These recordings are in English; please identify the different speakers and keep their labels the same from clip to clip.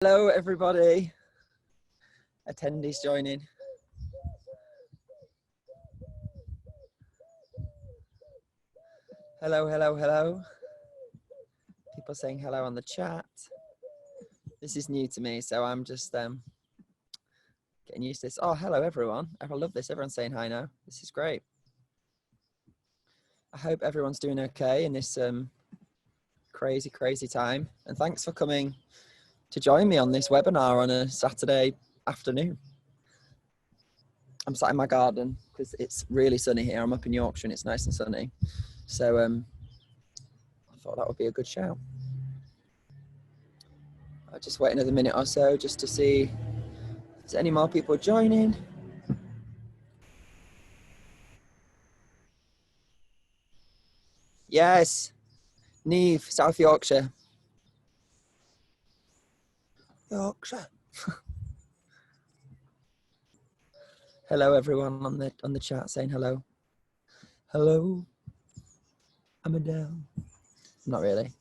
Speaker 1: Hello everybody, attendees joining. Hello. People saying hello on the chat. This is new to me, so I'm just getting used to this. Oh, hello everyone. I love this. Everyone's saying hi now. This is great. I hope everyone's doing okay in this crazy time. And thanks for coming to join me on this webinar on a Saturday afternoon. I'm sat in my garden because it's really sunny here. I'm up in Yorkshire and it's nice and sunny. So I thought that would be a good show. I'll just wait another minute or so just to see if there's any more people joining. Yes, Neve, South Yorkshire. Yorkshire. Hello everyone on the chat saying hello. Hello. I'm Adele. Not really.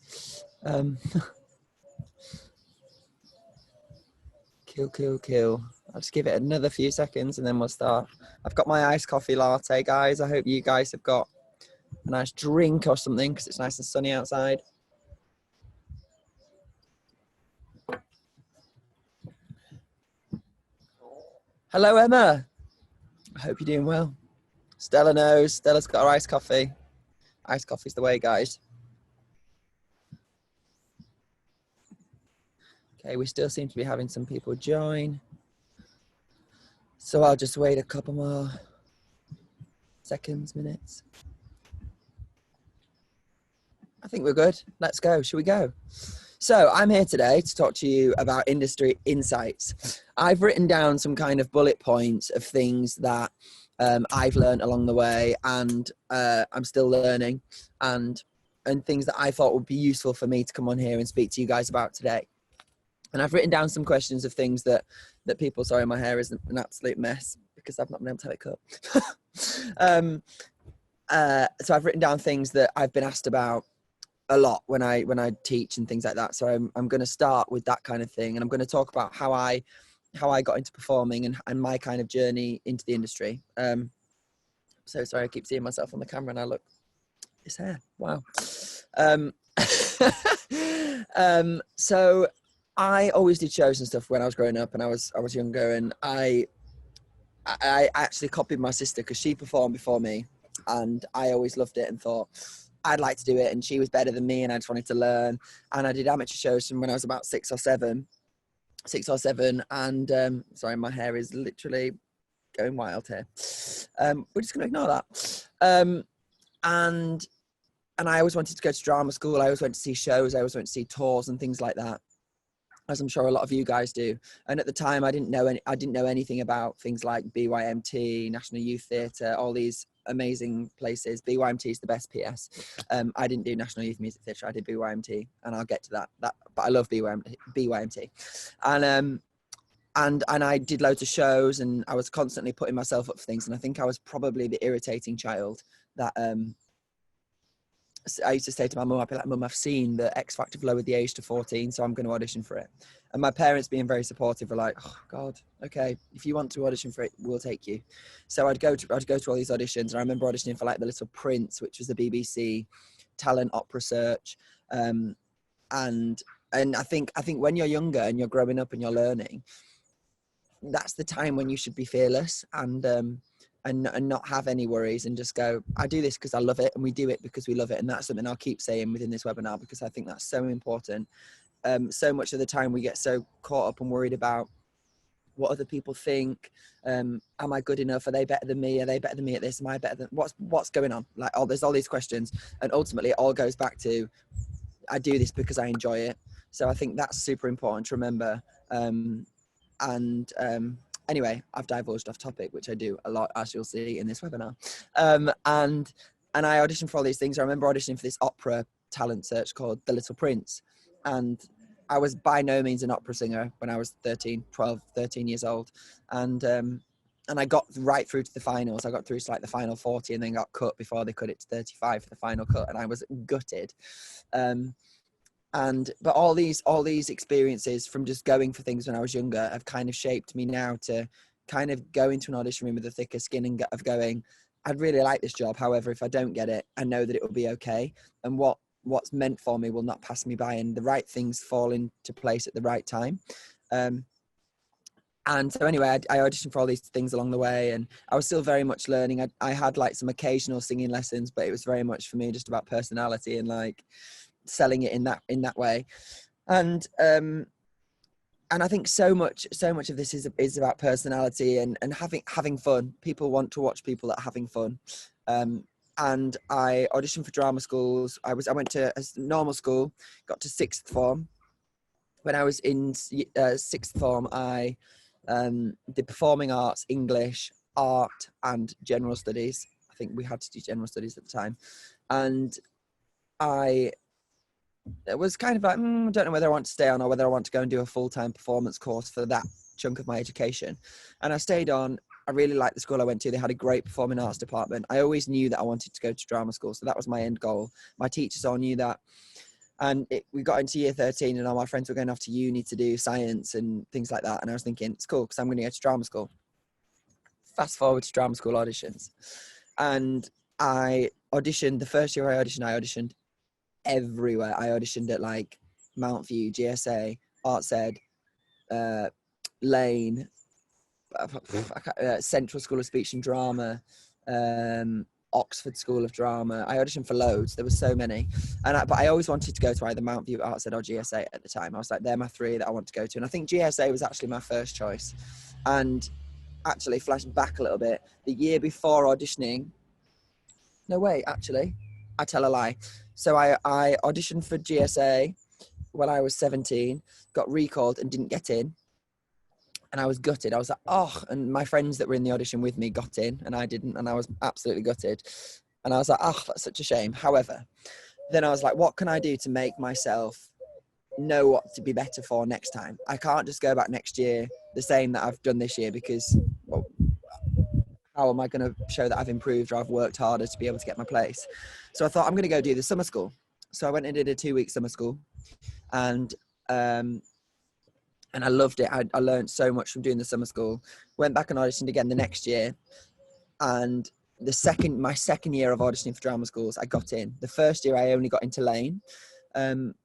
Speaker 1: Kill. I'll just give it another few seconds and then we'll start. I've got my iced coffee latte, guys. I hope you guys have got a nice drink or something because it's nice and sunny outside. Hello, Emma. I hope you're doing well. Stella knows. Stella's got her iced coffee. Iced coffee's the way, guys. Okay, we still seem to be having some people join. So I'll just wait a couple more seconds, minutes. I think we're good. Let's go. Shall we go? So I'm here today to talk to you about industry insights. I've written down some kind of bullet points of things that I've learned along the way and I'm still learning and things that I thought would be useful for me to come on here and speak to you guys about today. And I've written down some questions of things that people, sorry, my hair is an absolute mess because I've not been able to have it cut. So I've written down things that I've been asked about a lot when I teach and things like that. So I'm going to start with that kind of thing. And I'm going to talk about how I got into performing and my kind of journey into the industry. So sorry, I keep seeing myself on the camera and I look, this hair, wow. So I always did shows and stuff when I was growing up and I was younger, and I actually copied my sister because she performed before me and I always loved it and thought I'd like to do it, and she was better than me and I just wanted to learn. And I did amateur shows from when I was about six or seven, and sorry, my hair is literally going wild here. We're just going to ignore that. And I always wanted to go to drama school. I always went to see shows. I always went to see tours and things like that, as I'm sure a lot of you guys do. And at the time, I didn't know anything about things like BYMT, National Youth Theatre, all these amazing places. BYMT is the best PS. I didn't do National Youth Music Theatre. I did BYMT, and I'll get to that. But I love BYMT. And I did loads of shows, and I was constantly putting myself up for things. And I think I was probably the irritating child that I used to say to my mum, I'd be like, Mum, I've seen the X Factor lowered the age to 14, so I'm going to audition for it. And my parents, being very supportive, were like, oh God, okay, if you want to audition for it, we'll take you. So I'd go to all these auditions, and I remember auditioning for like The Little Prince, which was the BBC talent opera search. And I think when you're younger and you're growing up and you're learning, that's the time when you should be fearless and not have any worries and just go, I do this because I love it, and we do it because we love it. And that's something I'll keep saying within this webinar because I think that's so important. So much of the time we get so caught up and worried about what other people think. Am I good enough? Are they better than me? Are they better than me at this? Am I better than what's going on? Like, there's all these questions, and ultimately it all goes back to, I do this because I enjoy it. So I think that's super important to remember. Anyway, I've divulged off topic, which I do a lot, as you'll see in this webinar. And I auditioned for all these things. I remember auditioning for this opera talent search called The Little Prince. And I was by no means an opera singer when I was 13 years old. And I got right through to the finals. I got through to like the final 40 and then got cut before they cut it to 35 for the final cut. And I was gutted. but all these experiences from just going for things when I was younger have kind of shaped me now to kind of go into an audition room with a thicker skin and of going, I'd really like this job. However, if I don't get it, I know that it will be okay. And what's meant for me will not pass me by, and the right things fall into place at the right time. And so anyway, I auditioned for all these things along the way, and I was still very much learning. I had like some occasional singing lessons, but it was very much for me just about personality and like selling it in that way. And I think so much of this is about personality and having fun. People want to watch people that are having fun. And I auditioned for drama schools. I went to a normal school, got to sixth form. When I was in sixth form, I did performing arts, English, art, and general studies. I think we had to do general studies at the time. And it was kind of like, I don't know whether I want to stay on or whether I want to go and do a full-time performance course for that chunk of my education. And I stayed on. I really liked the school I went to. They had a great performing arts department. I always knew that I wanted to go to drama school. So that was my end goal. My teachers all knew that. And we got into year 13 and all my friends were going off to uni to do science and things like that. And I was thinking, it's cool because I'm going to go to drama school. Fast forward to drama school auditions. And I auditioned, the first year I auditioned everywhere. I auditioned at like Mount View, GSA, Arts Ed, Lane, Central School of Speech and Drama, Oxford School of Drama. I auditioned for loads. There were so many, but I always wanted to go to either Mount View, Arts Ed, or GSA at the time. I was like, they're my three that I want to go to, and I think GSA was actually my first choice. And actually, flashing back a little bit, the year before auditioning, no wait, actually, I tell a lie. So I auditioned for GSA when I was 17, got recalled and didn't get in. And I was gutted. I was like, oh, and my friends that were in the audition with me got in and I didn't. And I was absolutely gutted. And I was like, oh, that's such a shame. However, then I was like, what can I do to make myself know what to be better for next time? I can't just go back next year the same that I've done this year, because well, how am I going to show that I've improved or I've worked harder to be able to get my place? So I thought, I'm going to go do the summer school. So I went and did a 2-week summer school, and I loved it. I learned so much from doing the summer school. Went back and auditioned again the next year, and my second year of auditioning for drama schools, I got in. The first year I only got into Lane,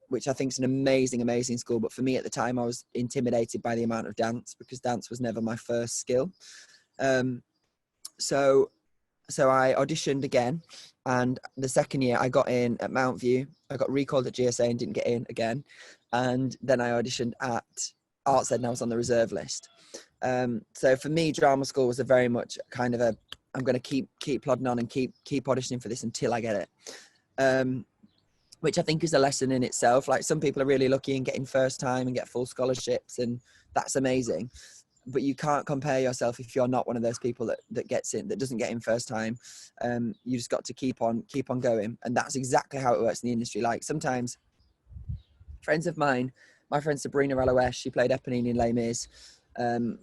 Speaker 1: which I think is an amazing school. But for me at the time, I was intimidated by the amount of dance, because dance was never my first skill. So I auditioned again, and the second year I got in at Mount View. I got recalled at GSA and didn't get in again. And then I auditioned at Arts Ed and I was on the reserve list. So for me, drama school was a very much kind of I'm going to keep plodding on and keep auditioning for this until I get it. Which I think is a lesson in itself. Like, some people are really lucky in getting first time and get full scholarships, and that's amazing. But you can't compare yourself if you're not one of those people that gets in, that doesn't get in first time. You just got to keep on going. And that's exactly how it works in the industry. Like, sometimes friends of mine, my friend Sabrina Raloesh, she played Eponine in Les Mis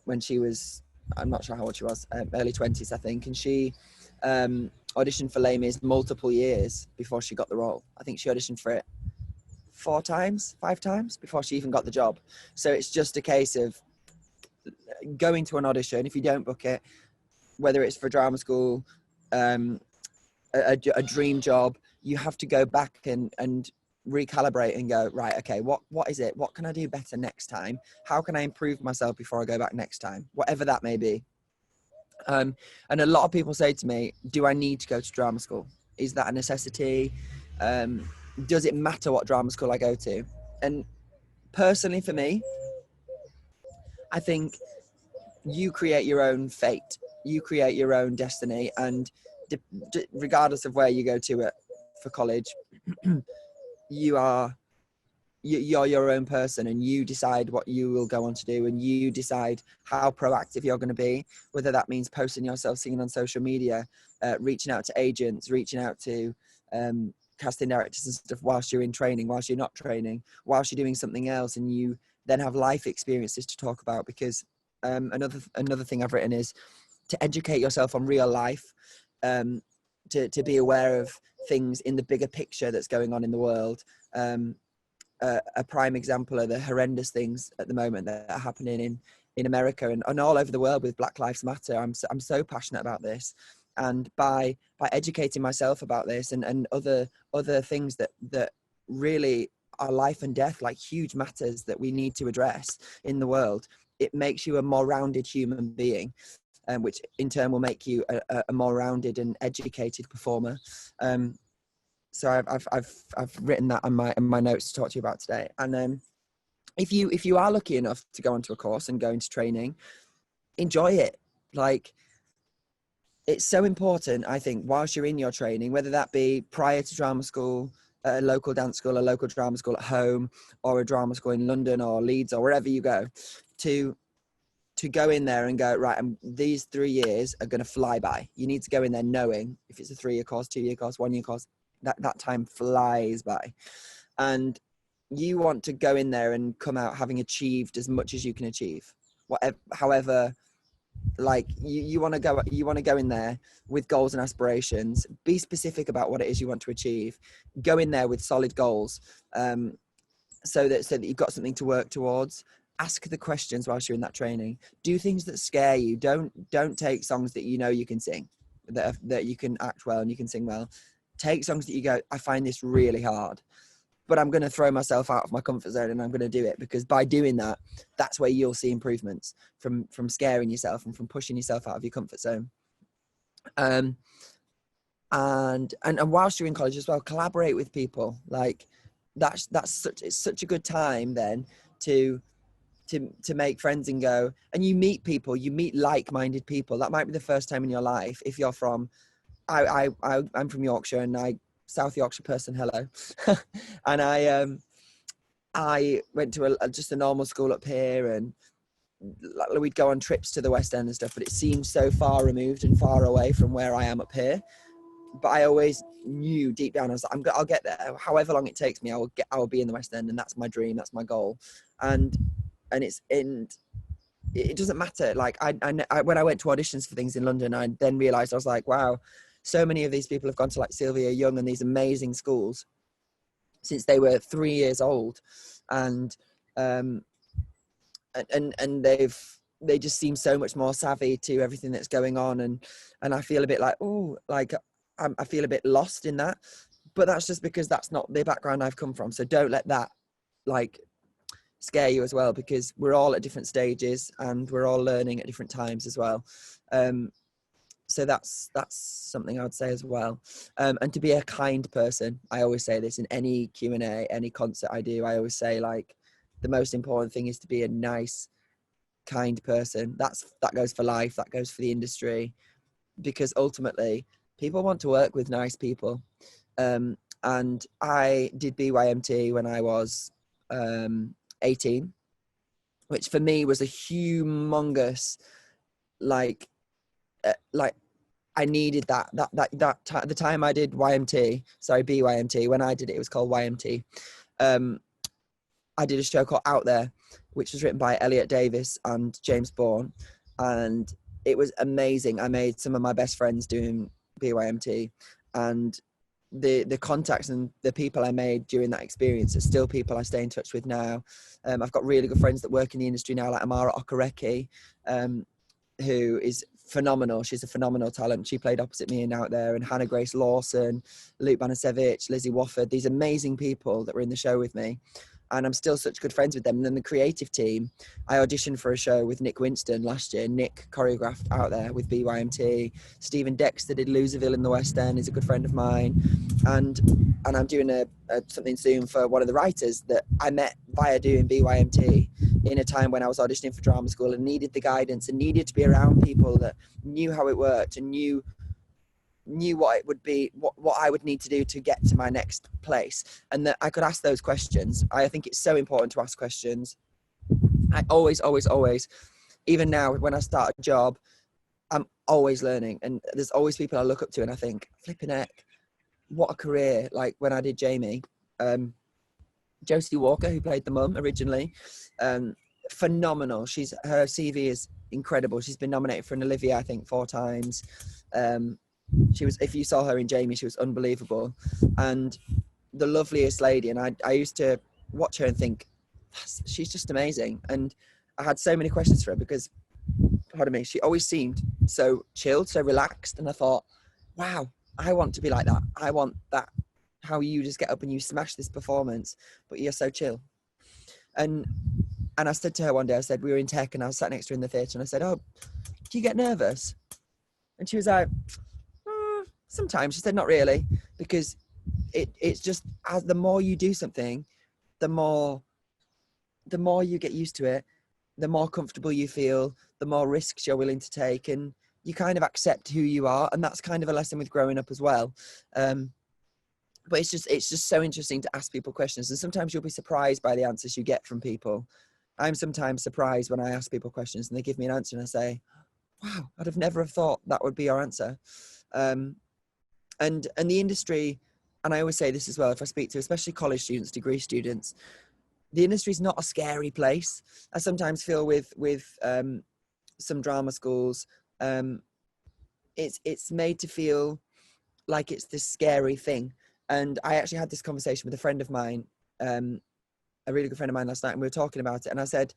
Speaker 1: when she was, I'm not sure how old she was, early 20s, I think. And she auditioned for Les Mis multiple years before she got the role. I think she auditioned for it 5 times before she even got the job. So it's just a case of going to an audition. If you don't book it, whether it's for drama school, a dream job, you have to go back and recalibrate and go, right, okay, what is it? What can I do better next time? How can I improve myself before I go back next time? Whatever that may be. And a lot of people say to me, do I need to go to drama school? Is that a necessity? Does it matter what drama school I go to? And personally, for me, I think you create your own fate. You create your own destiny. And regardless of where you go to for college, you're your own person, and you decide what you will go on to do, and you decide how proactive you're going to be, whether that means posting yourself singing on social media, reaching out to agents, reaching out to casting directors and stuff whilst you're in training, whilst you're not training, whilst you're doing something else, and you then have life experiences to talk about. Because another thing I've written is to educate yourself on real life, to be aware of things in the bigger picture that's going on in the world, a prime example of the horrendous things at the moment that are happening in America and all over the world with Black Lives Matter. I'm so passionate about this, and by educating myself about this and other things that really are life and death, like huge matters that we need to address in the world, it makes you a more rounded human being, which in turn will make you a more rounded and educated performer. So I've written that in my notes to talk to you about today. And if you are lucky enough to go onto a course and go into training, enjoy it. Like, it's so important, I think, whilst you're in your training, whether that be prior to drama school, a local dance school, a local drama school at home, or a drama school in London or Leeds or wherever you go, to go in there and go, right, and these 3 years are going to fly by. You need to go in there knowing, if it's a 3-year course, 2-year course, 1-year course, that time flies by. And you want to go in there and come out having achieved as much as you can achieve. Whatever, however, like you want to go in there with goals and aspirations. Be specific about what it is you want to achieve. Go in there with solid goals, so that you've got something to work towards. Ask the questions whilst you're in that training. Do things that scare you. Don't take songs that you know you can sing, that you can act well and you can sing well. Take songs that you go, I find this really hard, but I'm going to throw myself out of my comfort zone and I'm going to do it, because by doing that, that's where you'll see improvements from scaring yourself and from pushing yourself out of your comfort zone. And whilst you're in college as well, collaborate with people. Like it's such a good time then to make friends and go, and you meet people, you meet like-minded people. That might be the first time in your life. If you're from, I'm from Yorkshire, and South Yorkshire person, hello. And I went to just a normal school up here, and we'd go on trips to the West End and stuff, but it seemed so far removed and far away from where I am up here. But I always knew deep down, I was like, I'll get there. However long it takes me, I will be in the West End, and that's my dream, that's my goal. And it doesn't matter. Like I when I went to auditions for things in London, I then realized, I was like, wow, so many of these people have gone to like Sylvia Young and these amazing schools since they were 3 years old, and they just seem so much more savvy to everything that's going on, and I feel a bit like, oh, like I feel a bit lost in that, but that's just because that's not the background I've come from. So don't let that like scare you as well, because we're all at different stages and we're all learning at different times as well. So that's something I would say as well. And to be a kind person. I always say this in any Q&A, any concert I do. I always say, like, the most important thing is to be a nice, kind person. That goes for life. That goes for the industry, because ultimately people want to work with nice people. And I did BYMT when I was 18, which for me was a humongous, like I needed the time I did BYMT, when I did it, it was called YMT. I did a show called Out There, which was written by Elliot Davis and James Bourne, and it was amazing. I made some of my best friends doing BYMT, and the contacts and the people I made during that experience are still people I stay in touch with now. I've got really good friends that work in the industry now, like Amara Okereke, who is phenomenal. She's a phenomenal talent. She played opposite me in Out There, and Hannah Grace Lawson, Luke Banasevich, Lizzie Wofford, these amazing people that were in the show with me. And I'm still such good friends with them. And then the creative team, I auditioned for a show with Nick Winston last year. Nick choreographed Out There with BYMT. Stephen Dexter did Loserville in the West End. He's a good friend of mine. And I'm doing something soon for one of the writers that I met via doing BYMT in a time when I was auditioning for drama school and needed the guidance and needed to be around people that knew how it worked and knew what it would be, what I would need to do to get to my next place, and that I could ask those questions. I think it's so important to ask questions. I always, even now when I start a job, I'm always learning, and there's always people I look up to and I think, flipping heck, what a career. Like when I did Jamie, Josie Walker, who played the mum originally, phenomenal. Her CV is incredible. She's been nominated for an Olivia, I think, 4 times. She was, if you saw her in Jamie, she was unbelievable and the loveliest lady. And I used to watch her and think, she's just amazing. And I had so many questions for her because, pardon me, she always seemed so chilled, so relaxed. And I thought, wow, I want to be like that. I want that, how you just get up and you smash this performance, but you're so chill. And I said to her one day, I said, we were in tech and I was sat next to her in the theatre, and I said, oh, do you get nervous? And she was like, sometimes. She said, not really, because it's just, as the more you do something, the more you get used to it, the more comfortable you feel, the more risks you're willing to take, and you kind of accept who you are. And that's kind of a lesson with growing up as well. But it's just so interesting to ask people questions, and sometimes you'll be surprised by the answers you get from people. I'm sometimes surprised when I ask people questions and they give me an answer and I say, wow, I'd have never have thought that would be your answer. And the industry, and I always say this as well, if I speak to especially college students, degree students, the industry is not a scary place. I sometimes feel with some drama schools, it's made to feel like it's this scary thing. And I actually had this conversation with a friend of mine, a really good friend of mine last night, and we were talking about it. And I said,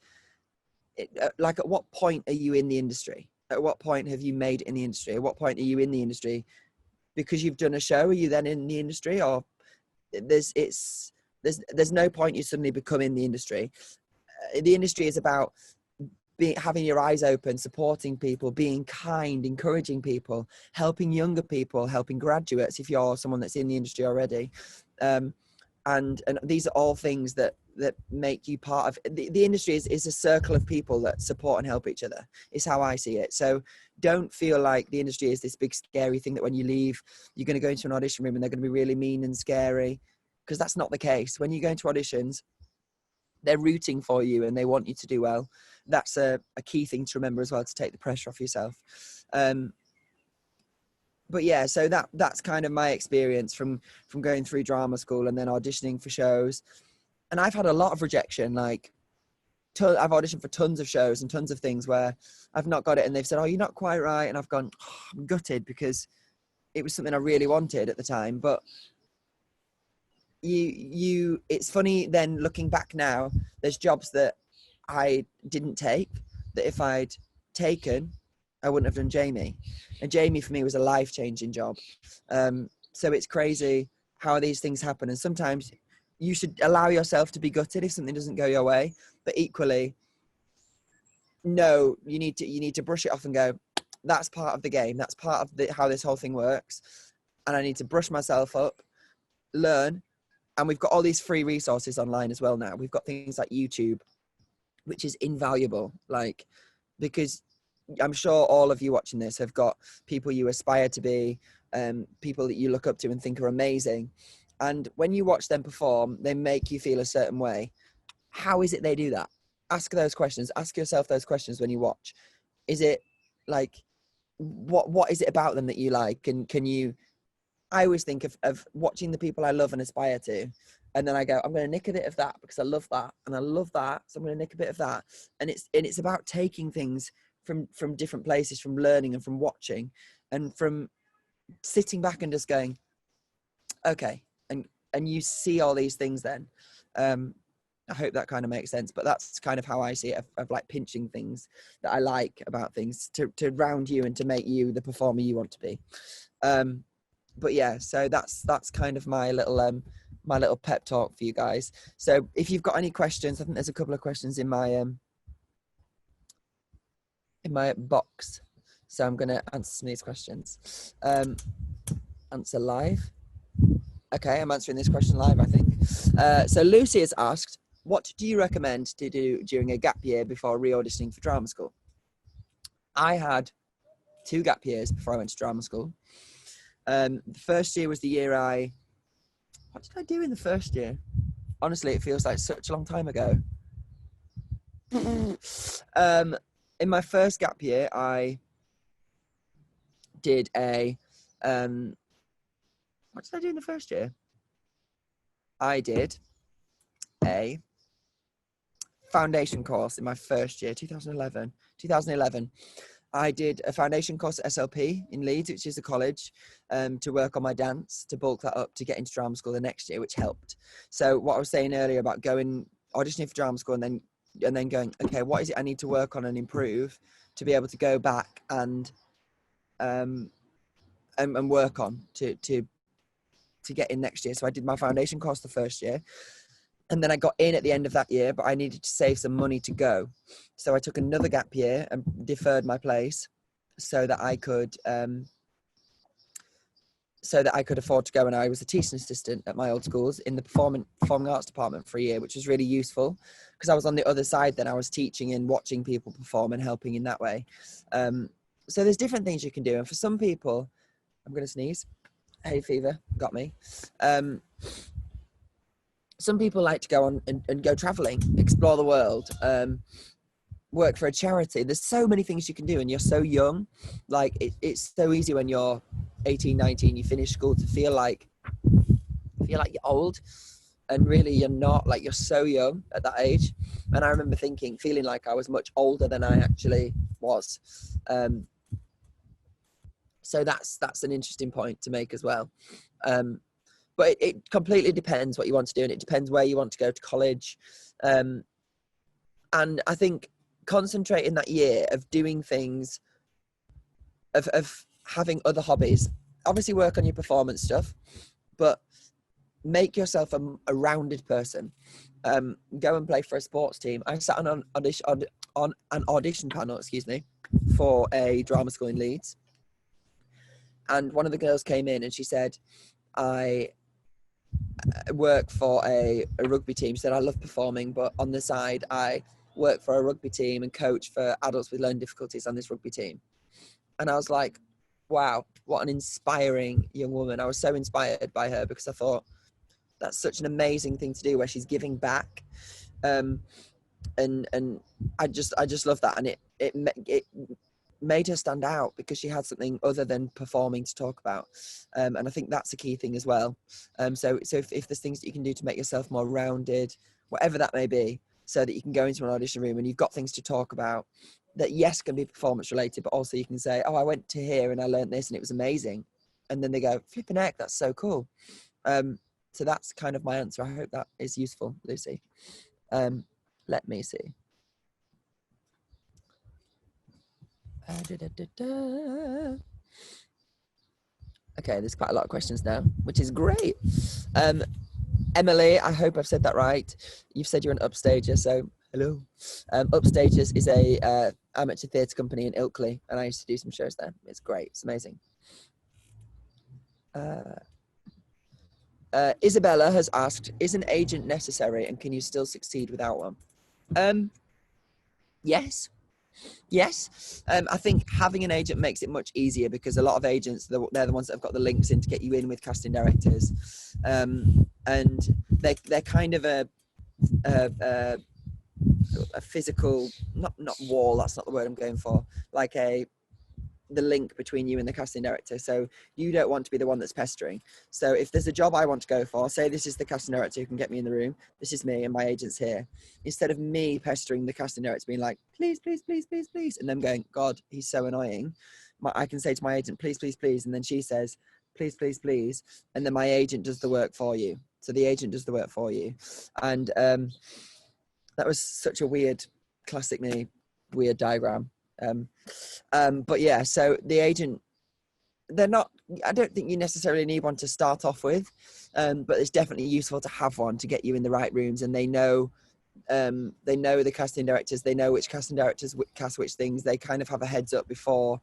Speaker 1: like, at what point are you in the industry? At what point have you made it in the industry? At what point are you in the industry because you've done a show? Are you then in the industry? Or there's no point you suddenly become in the industry. The industry is about having your eyes open, supporting people, being kind, encouraging people, helping younger people, helping graduates if you're someone that's in the industry already. And these are all things that make you part of the industry. Is a circle of people that support and help each other, is how I see it. So don't feel like the industry is this big scary thing that when you leave you're going to go into an audition room and they're going to be really mean and scary, because that's not the case. When you go into auditions, they're rooting for you and they want you to do well. That's a key thing to remember as well, to take the pressure off yourself. But yeah, so that's kind of my experience from going through drama school and then auditioning for shows. And I've had a lot of rejection. Like, I've auditioned for tons of shows and tons of things where I've not got it, and they've said, oh, you're not quite right. And I've gone, oh, I'm gutted, because it was something I really wanted at the time. But it's funny then looking back now, there's jobs that I didn't take that if I'd taken, I wouldn't have done Jamie. And Jamie for me was a life-changing job. So it's crazy how these things happen. And sometimes you should allow yourself to be gutted if something doesn't go your way, but equally, no, you need to brush it off and go, that's part of the game. That's part of how this whole thing works. And I need to brush myself up, learn. And we've got all these free resources online as well now. We've got things like YouTube, which is invaluable. Like, because I'm sure all of you watching this have got people you aspire to be, people that you look up to and think are amazing. And when you watch them perform, they make you feel a certain way. How is it they do that? Ask those questions. Ask yourself those questions when you watch. Is it like, what is it about them that you like? And can you, I always think of watching the people I love and aspire to. And then I go, I'm going to nick a bit of that because I love that. And I love that. So I'm going to nick a bit of that. And it's about taking things from different places, from learning and from watching and from sitting back and just going, okay. And you see all these things then. I hope that kind of makes sense, but that's kind of how I see it, of like pinching things that I like about things to round you and to make you the performer you want to be. But yeah, so that's kind of my little pep talk for you guys. So if you've got any questions, I think there's a couple of questions in my box. So I'm going to answer some of these questions. Answer live. Okay, I'm answering this question live, I think. So Lucy has asked, what do you recommend to do during a gap year before re-auditioning for drama school? I had 2 gap years before I went to drama school. The first year was the year what did I do in the first year? Honestly, it feels like such a long time ago. In my first gap year, I did what did I do in the first year? I did a foundation course in my first year, 2011. I did a foundation course at SLP in Leeds, which is a college, to work on my dance, to bulk that up to get into drama school the next year, which helped. So what I was saying earlier about going auditioning for drama school and then going, okay, what is it I need to work on and improve to be able to go back and work on to get in next year. So I did my foundation course the first year, and then I got in at the end of that year, but I needed to save some money to go. So I took another gap year and deferred my place so that I could afford to go. And I was a teaching assistant at my old schools in the performing arts department for a year, which was really useful because I was on the other side then. I was teaching and watching people perform and helping in that way. So there's different things you can do. And for some people, I'm going to sneeze. Hay fever got me. Some people like to go on and go traveling, explore the world, work for a charity. There's so many things you can do, and you're so young. Like it's so easy when you're 18, 19, you finish school to feel like you're old, and really you're not. Like, you're so young at that age. And I remember feeling like I was much older than I actually was. So that's an interesting point to make as well. But it completely depends what you want to do, and it depends where you want to go to college. And I think concentrating that year of doing things, of having other hobbies, obviously work on your performance stuff, but make yourself a rounded person. Go and play for a sports team. I sat on an audition panel, for a drama school in Leeds. And one of the girls came in and she said, I work for a rugby team. She said, I love performing, but on the side, I work for a rugby team and coach for adults with learning difficulties on this rugby team. And I was like, wow, what an inspiring young woman. I was so inspired by her because I thought that's such an amazing thing to do, where she's giving back. And I just love that. And it made her stand out because she had something other than performing to talk about. And I think that's a key thing as well. So if there's things that you can do to make yourself more rounded, whatever that may be, so that you can go into an audition room and you've got things to talk about that, yes, can be performance related, but also you can say, oh, I went to here and I learned this and it was amazing. And then they go, flipping heck, that's so cool. So that's kind of my answer. I hope that is useful, Lucy. Let me see. Okay, there's quite a lot of questions now, which is great. Emily, I hope I've said that right. You've said you're an Upstager, so hello. Upstagers is a amateur theatre company in Ilkley, and I used to do some shows there. It's great. It's amazing. Isabella has asked, is an agent necessary, and can you still succeed without one? Yes. I think having an agent makes it much easier because a lot of agents, they're the ones that have got the links in to get you in with casting directors, and they're kind of a physical, not wall, that's not the word I'm going for, like the link between you and the casting director. So you don't want to be the one that's pestering. So if there's a job I want to go for, say this is the casting director who can get me in the room, this is me and my agent's here, instead of me pestering the casting director being like, please, and them going, God, he's so annoying, I can say to my agent, please, and then she says, please, and then my agent does the work for you. So the agent does the work for you. And that was such a weird, classic me, weird diagram. But yeah, so the agent, I don't think you necessarily need one to start off with, but it's definitely useful to have one to get you in the right rooms, and they know the casting directors, they know which casting directors cast which things, they kind of have a heads up before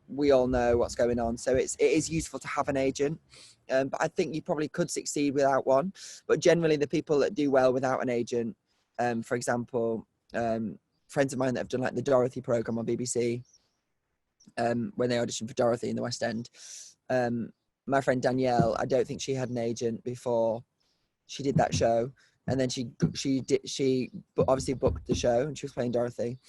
Speaker 1: we all know what's going on. So it is useful to have an agent, but I think you probably could succeed without one. But generally the people that do well without an agent, for example, friends of mine that have done like the Dorothy program on BBC, when they auditioned for Dorothy in the West End, my friend Danielle, I don't think she had an agent before she did that show, and then she obviously booked the show and she was playing Dorothy,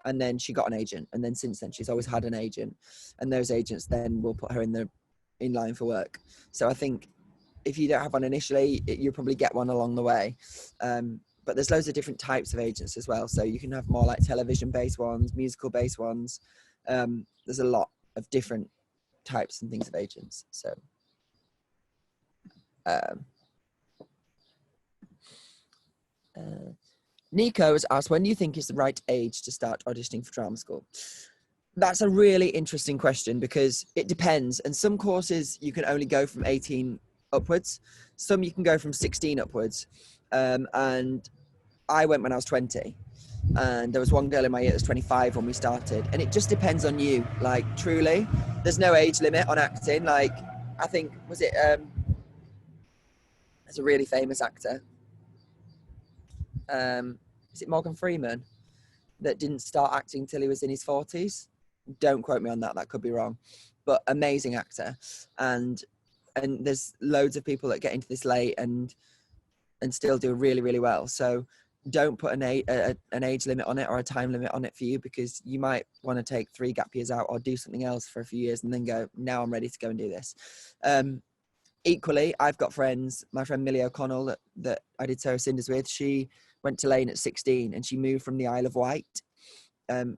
Speaker 1: and then she got an agent, and then since then she's always had an agent, and those agents then will put her in line for work. So I think if you don't have one initially, you'll probably get one along the way. But there's loads of different types of agents as well. So you can have more like television-based ones, musical-based ones, There's a lot of different types and things of agents. So Nico has asked, when do you think is the right age to start auditioning for drama school? That's a really interesting question because it depends. And some courses you can only go from 18 upwards. Some you can go from 16 upwards. And I went when I was 20. And there was one girl in my year that was 25 when we started. And it just depends on you. Like, truly, there's no age limit on acting. Like, I think, was it, there's a really famous actor. Is it Morgan Freeman that didn't start acting till he was in his 40s? Don't quote me on that. That could be wrong. But amazing actor. And there's loads of people that get into this late and still do really, really well. So don't put an age limit on it or a time limit on it for you, because you might want to take 3 gap years out or do something else for a few years and then go, now I'm ready to go and do this. Equally, I've got friends, my friend Millie O'Connell that I did Sarah Cinders with, she went to Lane at 16 and she moved from the Isle of Wight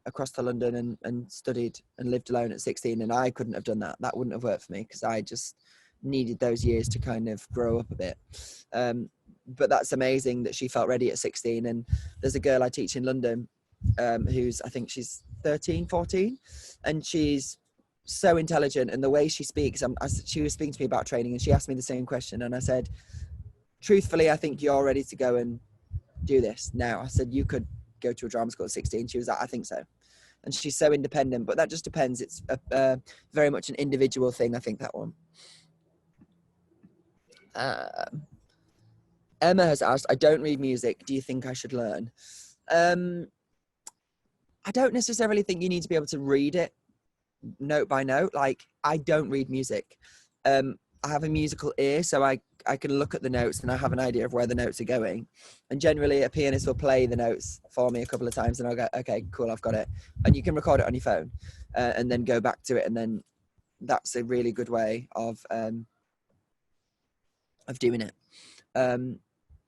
Speaker 1: across to London and studied and lived alone at 16. And I couldn't have done that. That wouldn't have worked for me because I just needed those years to kind of grow up a bit. But that's amazing that she felt ready at 16. And there's a girl I teach in London who's, I think she's 13, 14, and she's so intelligent. And the way she speaks, she was speaking to me about training and she asked me the same question. And I said, truthfully, I think you're ready to go and do this now. I said, you could go to a drama school at 16. She was like, I think so. And she's so independent, but that just depends. It's very much an individual thing, I think, that one. Emma has asked, I don't read music. Do you think I should learn? I don't necessarily think you need to be able to read it note by note. Like, I don't read music. I have a musical ear, so I can look at the notes and I have an idea of where the notes are going. And generally a pianist will play the notes for me a couple of times and I'll go, okay, cool, I've got it. And you can record it on your phone and then go back to it. And then that's a really good way of doing it.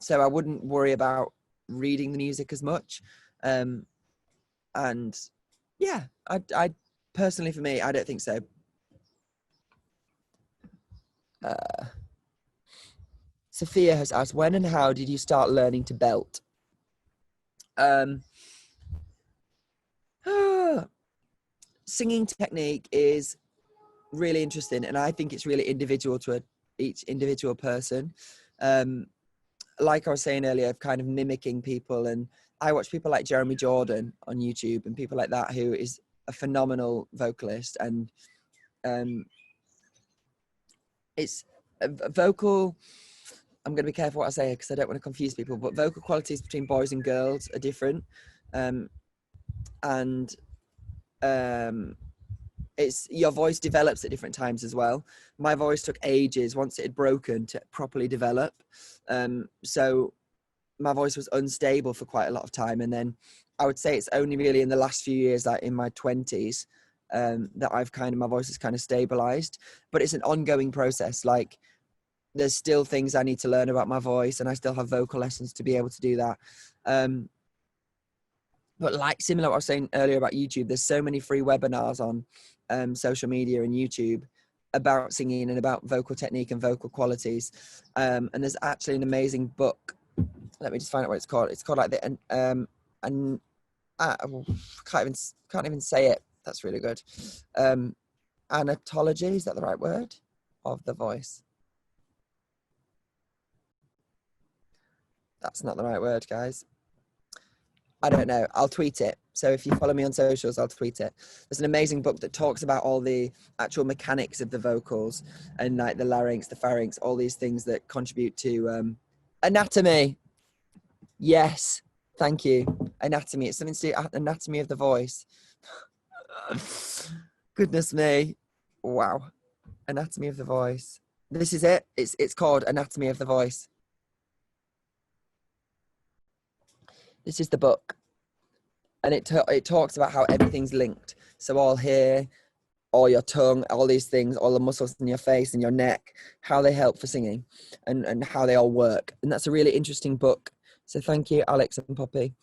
Speaker 1: So I wouldn't worry about reading the music as much. And yeah, I personally, for me, I don't think so. Sophia has asked, when and how did you start learning to belt? Singing technique is really interesting, and I think it's really individual to each individual person. Like I was saying earlier, of kind of mimicking people, and I watch people like Jeremy Jordan on YouTube and people like that, who is a phenomenal vocalist, and it's a vocal. I'm going to be careful what I say because I don't want to confuse people, but vocal qualities between boys and girls are different. It's your voice develops at different times as well. My voice took ages once it had broken to properly develop. So my voice was unstable for quite a lot of time. And then I would say it's only really in the last few years, like in my 20s, that my voice has kind of stabilized, but it's an ongoing process. Like, there's still things I need to learn about my voice and I still have vocal lessons to be able to do that. But like similar to what I was saying earlier about YouTube, there's so many free webinars on social media and YouTube about singing and about vocal technique and vocal qualities. And there's actually an amazing book. Let me just find out what it's called. It's called like the, can't even say it. That's really good. Anatology, is that the right word? Of the voice. That's not the right word, guys. I don't know. I'll tweet it. So if you follow me on socials, I'll tweet it. There's an amazing book that talks about all the actual mechanics of the vocals and like the larynx, the pharynx, all these things that contribute to anatomy. Yes. Thank you. Anatomy. It's something to do with anatomy of the voice. Goodness me. Wow. Anatomy of the voice. This is it. It's called Anatomy of the Voice. This is the book, and it talks about how everything's linked. So all hair, all your tongue, all these things, all the muscles in your face and your neck, how they help for singing, and how they all work. And that's a really interesting book. So thank you, Alex and Poppy,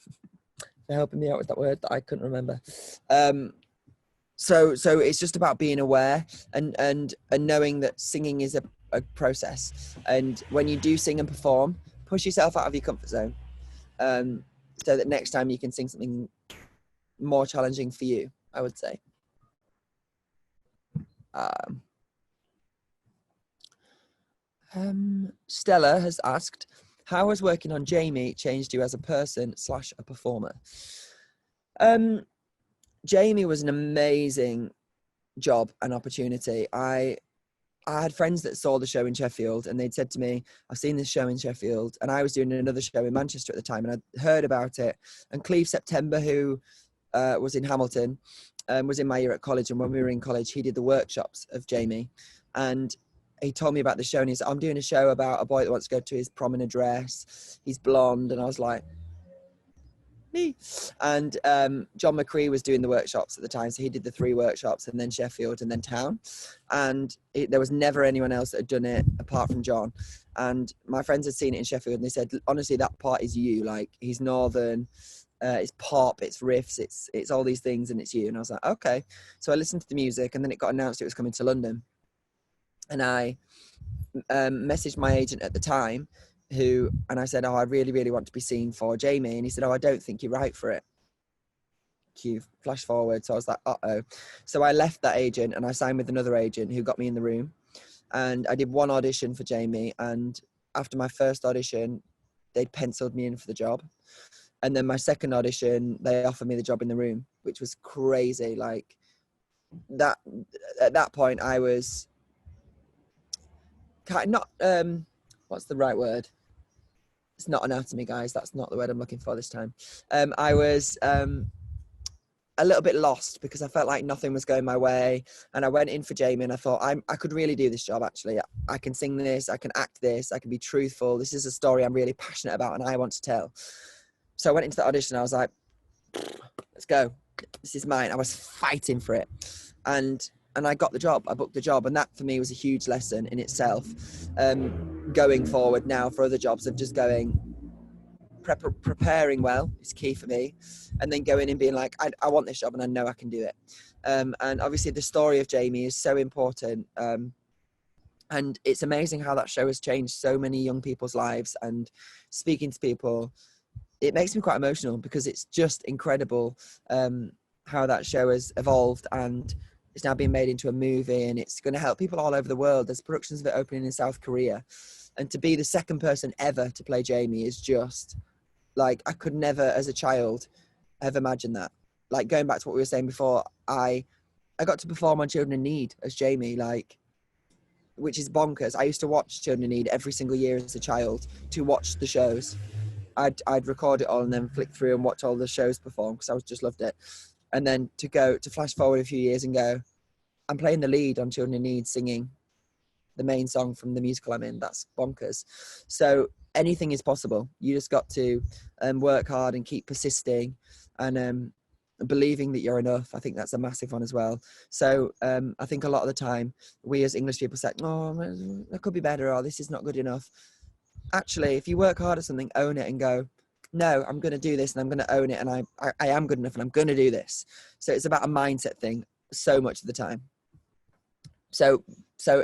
Speaker 1: for helping me out with that word that I couldn't remember. So it's just about being aware and knowing that singing is a process. And when you do sing and perform, push yourself out of your comfort zone, so that next time you can sing something more challenging for you, I would say. Stella has asked, how has working on Jamie changed you as a person / a performer? Jamie was an amazing job and opportunity. I had friends that saw the show in Sheffield, and they'd said to me, I've seen this show in Sheffield, and I was doing another show in Manchester at the time, and I'd heard about it. And Cleve September, who was in Hamilton, was in my year at college, and when we were in college, he did the workshops of Jamie, and he told me about the show, and he said, I'm doing a show about a boy that wants to go to his prom in a dress. He's blonde. And I was like, me. And John McCree was doing the workshops at the time, so he did the 3 workshops, and then Sheffield, and then Town. And there was never anyone else that had done it apart from John. And my friends had seen it in Sheffield, and they said, honestly, that part is you. Like, he's northern, it's pop, it's riffs, it's all these things, and it's you. And I was like, okay. So I listened to the music, and then it got announced it was coming to London. And I messaged my agent at the time, and I said, oh, I really, really want to be seen for Jamie. And he said, oh, I don't think you're right for it. Cue, flash forward. So I was like, uh-oh. So I left that agent, and I signed with another agent who got me in the room. And I did 1 audition for Jamie. And after my first audition, they'd penciled me in for the job. And then my second audition, they offered me the job in the room, which was crazy. Like, that, at that point, I was not, what's the right word? It's not anatomy, guys. That's not the word I'm looking for this time. I was a little bit lost because I felt like nothing was going my way. And I went in for Jamie, and I thought, I could really do this job, actually. I can sing this, I can act this, I can be truthful. This is a story I'm really passionate about and I want to tell. So I went into the audition, I was like, let's go. This is mine. I was fighting for it. And I got the job. I booked the job. And that for me was a huge lesson in itself. Going forward now for other jobs of just going, preparing well is key for me. And then going and being like, I want this job and I know I can do it. And obviously the story of Jamie is so important. And it's amazing how that show has changed so many young people's lives. And speaking to people, it makes me quite emotional because it's just incredible how that show has evolved, and it's now being made into a movie, and it's going to help people all over the world. There's productions of it opening in South Korea, and to be the second person ever to play Jamie is just like, I could never as a child have imagined that. Like, going back to what we were saying before, I got to perform on Children in Need as Jamie, like, which is bonkers. I used to watch Children in Need every single year as a child to watch the shows. I'd record it all and then flick through and watch all the shows perform because I just loved it. And then to flash forward a few years and go, I'm playing the lead on Children in Need, singing the main song from the musical I'm in. That's bonkers. So anything is possible. You just got to work hard and keep persisting and believing that you're enough. I think that's a massive one as well. So I think a lot of the time we as English people say, oh, that could be better, or this is not good enough. Actually, if you work hard at something, own it and go, no, I'm going to do this and I'm going to own it, and I am good enough and I'm going to do this. So it's about a mindset thing so much of the time. So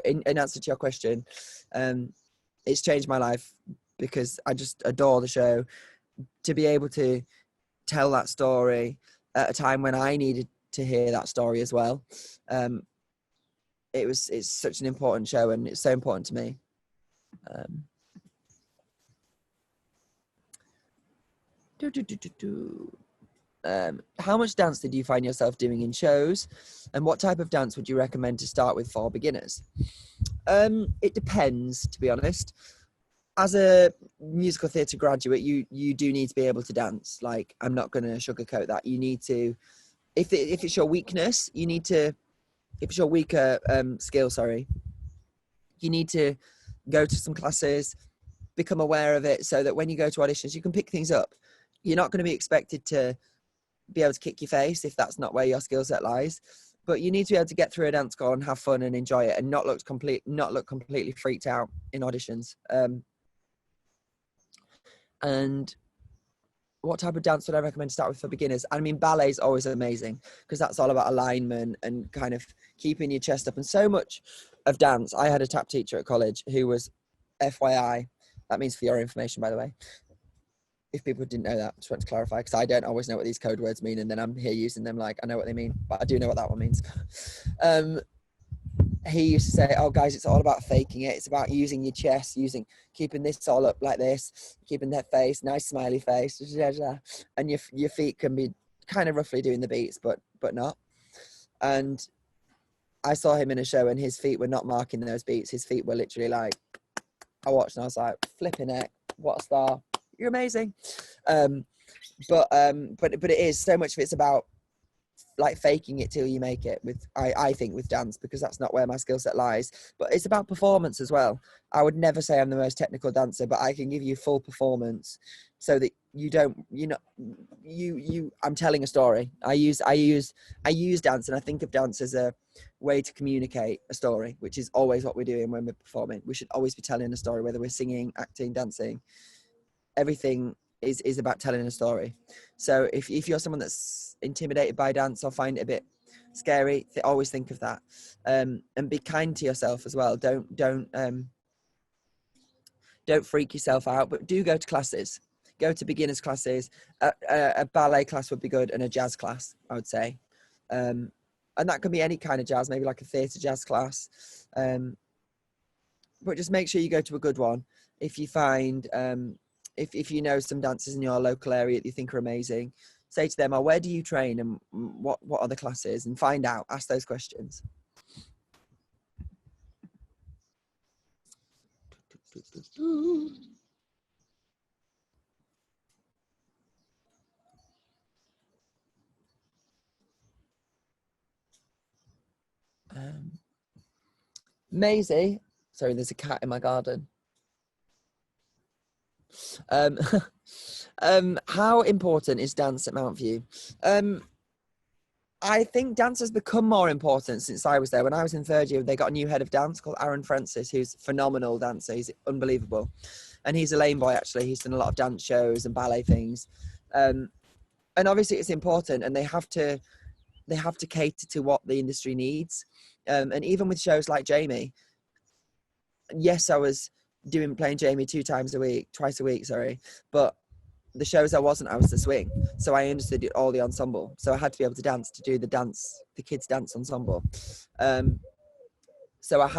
Speaker 1: in answer to your question, it's changed my life because I just adore the show. To be able to tell that story at a time when I needed to hear that story as well. It's such an important show, and it's so important to me. How much dance did you find yourself doing in shows, and what type of dance would you recommend to start with for beginners? It depends, to be honest. As a musical theatre graduate, you do need to be able to dance. Like, I'm not going to sugarcoat that. You need to, if it's your weakness, you need to, if it's your weaker skill, you need to go to some classes, become aware of it, so that when you go to auditions, you can pick things up. You're not going to be expected to be able to kick your face if that's not where your skill set lies, but you need to be able to get through a dance score and have fun and enjoy it, and not look completely freaked out in auditions. And what type of dance would I recommend to start with for beginners? I mean, ballet is always amazing because that's all about alignment and kind of keeping your chest up. And so much of dance, I had a tap teacher at college who was, FYI, that means for your information, by the way. If people didn't know that, I just want to clarify, because I don't always know what these code words mean, and then I'm here using them like I know what they mean, but I do know what that one means. He used to say, oh guys, it's all about faking it. It's about using your chest, keeping this all up like this, keeping that face, nice smiley face, and your feet can be kind of roughly doing the beats, but not. And I saw him in a show and his feet were not marking those beats. His feet were literally like, I watched and I was like, flipping it, what a star. You're amazing. But it is, so much of it's about like faking it till you make it I think with dance, because that's not where my skill set lies, but it's about performance as well. I would never say I'm the most technical dancer, but I can give you full performance so that I'm telling a story. I use dance, and I think of dance as a way to communicate a story, which is always what we're doing when we're performing. We should always be telling a story, whether we're singing, acting, dancing. Everything is about telling a story. So if you're someone that's intimidated by dance or find it a bit scary, always think of that, and be kind to yourself as well. Don't freak yourself out, but do go to classes. Go to beginners classes. A ballet class would be good, and a jazz class, I would say, and that could be any kind of jazz, maybe like a theatre jazz class, but just make sure you go to a good one. If you find if you know some dancers in your local area that you think are amazing, say to them, oh, where do you train, and what are the classes, and find out, ask those questions. Maisie, sorry, there's a cat in my garden. How important is dance at Mount View? I think dance has become more important since I was there. When I was in third year, they got a new head of dance called Aaron Francis, who's a phenomenal dancer. He's unbelievable. And he's a lane boy, actually. He's done a lot of dance shows and ballet things. And obviously it's important, and they have to cater to what the industry needs. And even with shows like Jamie, yes, I was playing Jamie twice a week, but the shows I was the swing, so I understood all the ensemble, so I had to be able to dance to do the kids dance ensemble. So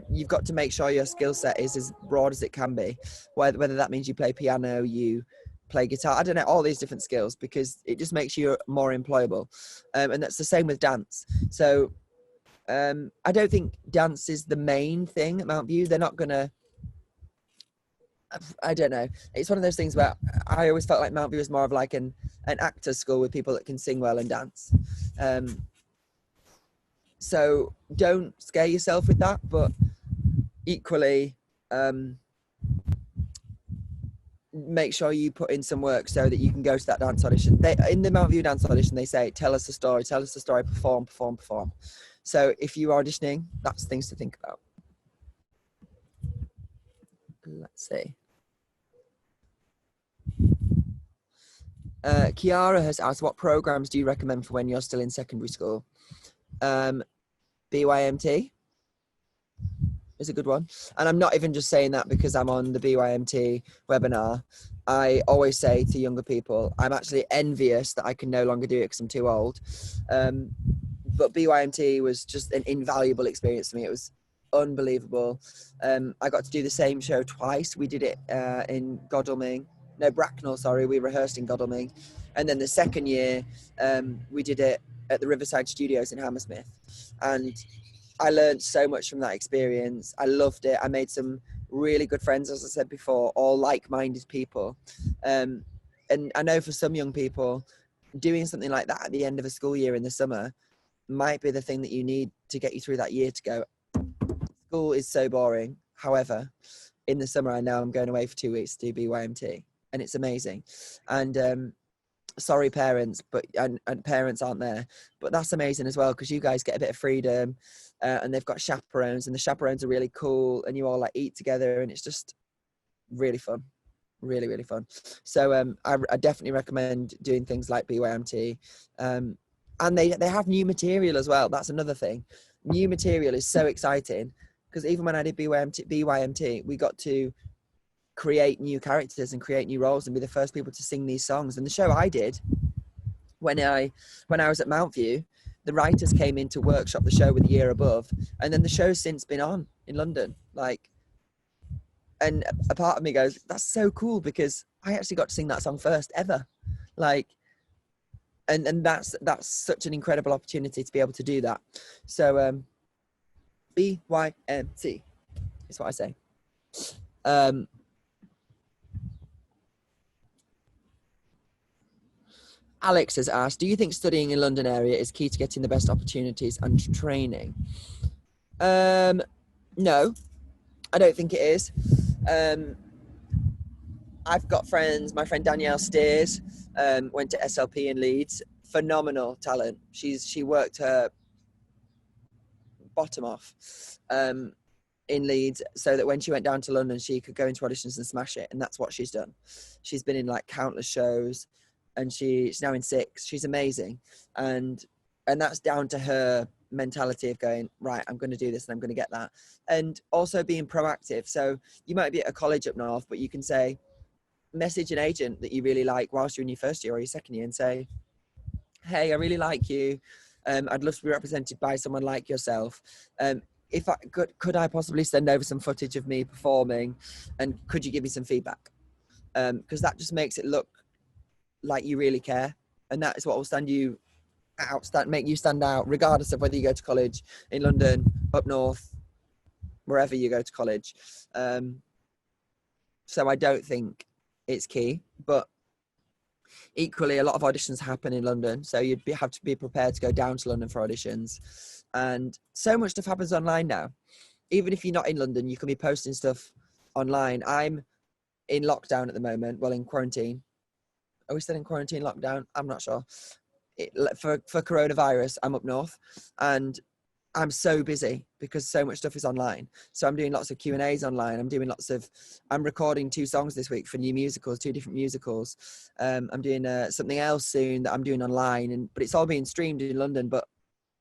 Speaker 1: you've got to make sure your skill set is as broad as it can be, whether that means you play piano, you play guitar, I don't know, all these different skills, because it just makes you more employable. And that's the same with dance. So I don't think dance is the main thing at Mount View. They're not gonna, I don't know. It's one of those things where I always felt like Mount View was more of like an actor's school with people that can sing well and dance. So don't scare yourself with that, but equally, make sure you put in some work so that you can go to that dance audition. In the Mount View dance audition, they say, tell us the story, perform. So if you're auditioning, that's things to think about. Let's see. Kiara has asked, what programs do you recommend for when you're still in secondary school? BYMT is a good one. And I'm not even just saying that because I'm on the BYMT webinar. I always say to younger people, I'm actually envious that I can no longer do it because I'm too old. But BYMT was just an invaluable experience for me. It was unbelievable. I got to do the same show twice. We did it in Godalming. No, Bracknell, sorry. We rehearsed in Godalming. And then the second year, we did it at the Riverside Studios in Hammersmith. And I learned so much from that experience. I loved it. I made some really good friends, as I said before, all like-minded people. And I know for some young people, doing something like that at the end of a school year in the summer might be the thing that you need to get you through that year to go, school is so boring. However, in the summer, I know I'm going away for 2 weeks to do BYMT, and it's amazing. And sorry, parents, but and parents aren't there, but that's amazing as well, because you guys get a bit of freedom, and they've got chaperones, and the chaperones are really cool, and you all like eat together, and it's just really fun. really, really fun. So I definitely recommend doing things like BYMT. And they have new material as well. That's another thing. New material is so exciting, because even when I did BYMT, we got to create new characters and create new roles and be the first people to sing these songs. And the show I did when I was at Mountview, the writers came in to workshop the show with the year above, and then the show's since been on in London. Like, and a part of me goes, that's so cool, because I actually got to sing that song first ever. Like, and that's such an incredible opportunity to be able to do that. So BYMT is what I say. Alex has asked, do you think studying in London area is key to getting the best opportunities and training? No, I don't think it is. I've got friends. My friend Danielle Steers went to SLP in Leeds. Phenomenal talent. She worked her bottom off in Leeds, so that when she went down to London, she could go into auditions and smash it. And that's what she's done. She's been in like countless shows, and she's now in 6. She's amazing, and that's down to her mentality of going, right, I'm going to do this and I'm going to get that, and also being proactive. So you might be at a college up north, but you can say, message an agent that you really like whilst you're in your first year or your second year, and say, hey, I really like you. I'd love to be represented by someone like yourself. If I could I possibly send over some footage of me performing, and could you give me some feedback? Because that just makes it look like you really care, and that is what will make you stand out, regardless of whether you go to college in London, up north, wherever you go to college. So I don't think it's key, but equally, a lot of auditions happen in London, so have to be prepared to go down to London for auditions. And so much stuff happens online now. Even if you're not in London, you can be posting stuff online. I'm in lockdown at the moment, well, in quarantine. Are we still in quarantine lockdown? I'm not sure. For coronavirus, I'm up north, and I'm so busy because so much stuff is online. So I'm doing lots of Q&As online. I'm recording 2 songs this week for new musicals, 2 different musicals. I'm doing something else soon that I'm doing online, but it's all being streamed in London, but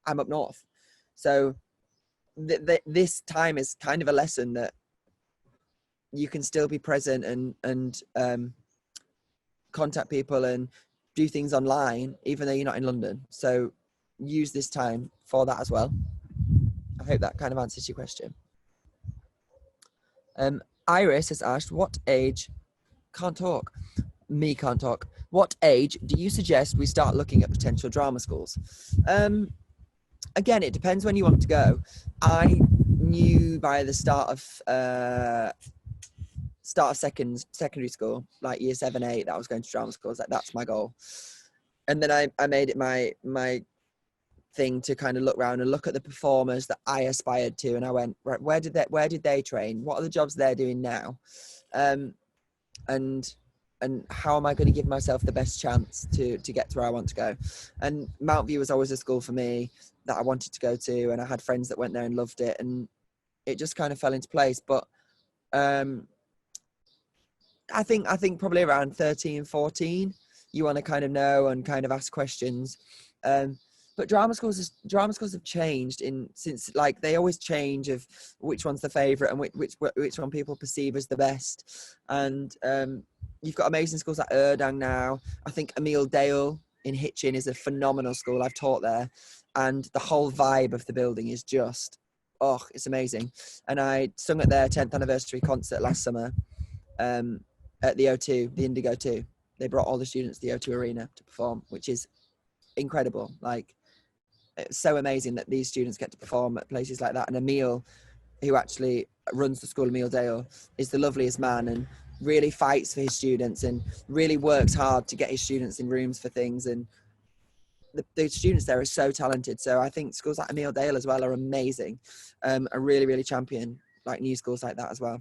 Speaker 1: I'm up north. So this time is kind of a lesson that you can still be present and contact people and do things online, even though you're not in London. So use this time for that as well. I hope that kind of answers your question. Iris has asked, what age can't talk? What age do you suggest we start looking at potential drama schools? Again, it depends when you want to go. I knew by the start of secondary school, like year 7, 8, that I was going to drama schools. Like, that's my goal. And then I made it my thing to kind of look around and look at the performers that I aspired to, and I went, right, where did they train? What are the jobs they're doing now? And how am I going to give myself the best chance to get to where I want to go? And Mountview was always a school for me that I wanted to go to, and I had friends that went there and loved it, and it just kind of fell into place. But I think probably around 13, 14, you want to kind of know and kind of ask questions. But drama schools have changed since, like, they always change of which one's the favourite and which one people perceive as the best. And you've got amazing schools like Erdang now. I think Emile Dale in Hitchin is a phenomenal school. I've taught there, and the whole vibe of the building is just, it's amazing. And I sung at their 10th anniversary concert last summer at the O2, the Indigo 2. They brought all the students to the O2 Arena to perform, which is incredible. Like, it's so amazing that these students get to perform at places like that. And Emile, who actually runs the school, Emile Dale, is the loveliest man and really fights for his students and really works hard to get his students in rooms for things. And the students there are so talented. So I think schools like Emile Dale as well are amazing. Are really, really champion like new schools like that as well.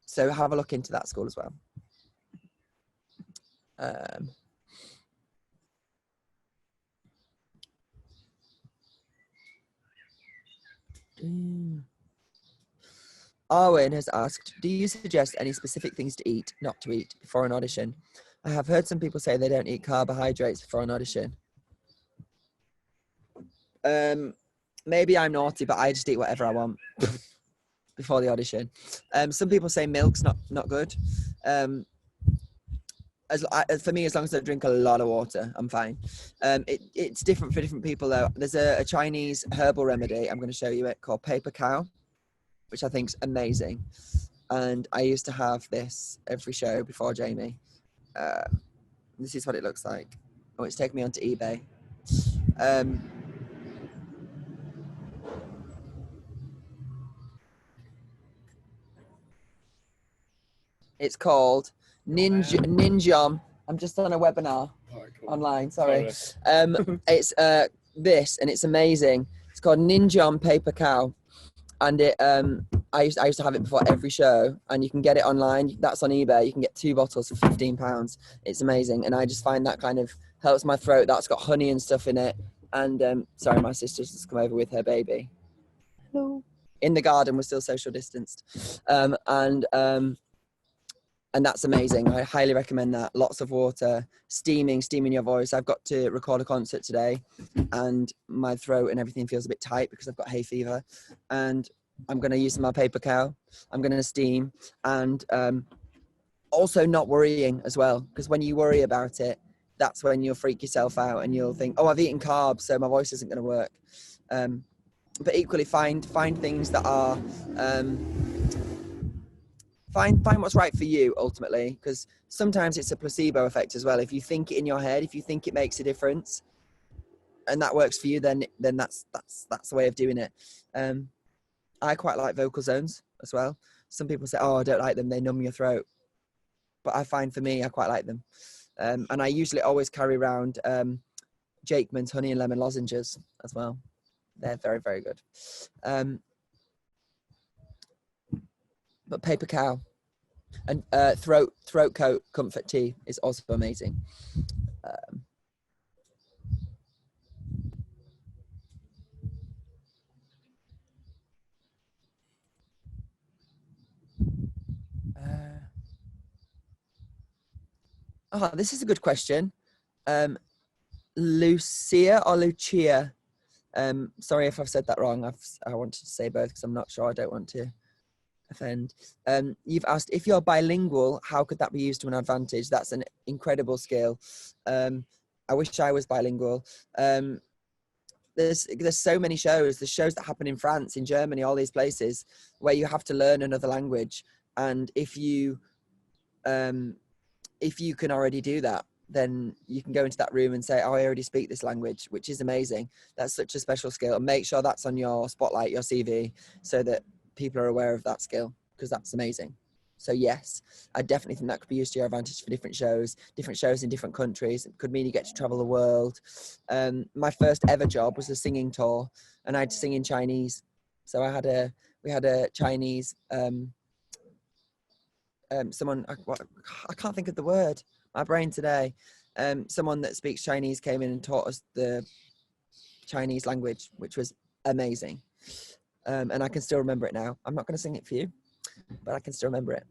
Speaker 1: So have a look into that school as well. Arwen has asked, do you suggest any specific things to eat, not to eat, before an audition? I have heard some people say they don't eat carbohydrates before an audition. Maybe I'm naughty, but I just eat whatever I want before the audition. Some people say milk's not good. For me, as long as I drink a lot of water, I'm fine. It's different for different people, though. There's a Chinese herbal remedy, I'm going to show you it, called paper cow, which I think's amazing. And I used to have this every show before Jamie. This is what it looks like. Oh, it's taken me onto eBay. It's called Ninjom. I'm just on a webinar online. Sorry. It's this, and it's amazing. It's called Ninjom Paper Cow, and it I used to have it before every show, and you can get it online. That's on eBay. You can get 2 bottles for £15. It's amazing, and I just find that kind of helps my throat. That's got honey and stuff in it. And sorry, my sister's just come over with her baby. Hello. In the garden, we're still social distanced, and that's amazing. I highly recommend that. Lots of water, steaming your voice. I've got to record a concert today, and my throat and everything feels a bit tight because I've got hay fever. And I'm going to use my paper cow. I'm going to steam, and also not worrying as well, because when you worry about it, that's when you'll freak yourself out and you'll think, oh, I've eaten carbs, so my voice isn't going to work. But equally, find things that are find what's right for you ultimately, because sometimes it's a placebo effect as well. If you think it in your head, if you think it makes a difference, and that works for you, then that's the way of doing it. I quite like vocal zones as well. Some people say, oh, I don't like them, they numb your throat. But I find for me, I quite like them. And I usually always carry around Jakeman's honey and lemon lozenges as well. They're very, very good. But paper cow and throat coat comfort tea is also amazing. This is a good question. Lucia or Lucia? Sorry if I've said that wrong. I wanted to say both because I'm not sure. I don't want to offend. You've asked, if you're bilingual, how could that be used to an advantage? That's an incredible skill. I wish I was bilingual. There's so many shows. There's shows that happen in France, in Germany, all these places where you have to learn another language. And if you can already do that, then you can go into that room and say, oh, I already speak this language, which is amazing. That's such a special skill. And make sure that's on your spotlight, your CV, so that people are aware of that skill, because that's amazing. So yes, I definitely think that could be used to your advantage for different shows in different countries. It could mean you get to travel the world. My first ever job was a singing tour, and I had to sing in Chinese. So we had a Chinese, someone, I can't think of the word, my brain today. Someone that speaks Chinese came in and taught us the Chinese language, which was amazing. And I can still remember it now. I'm not going to sing it for you, but I can still remember it.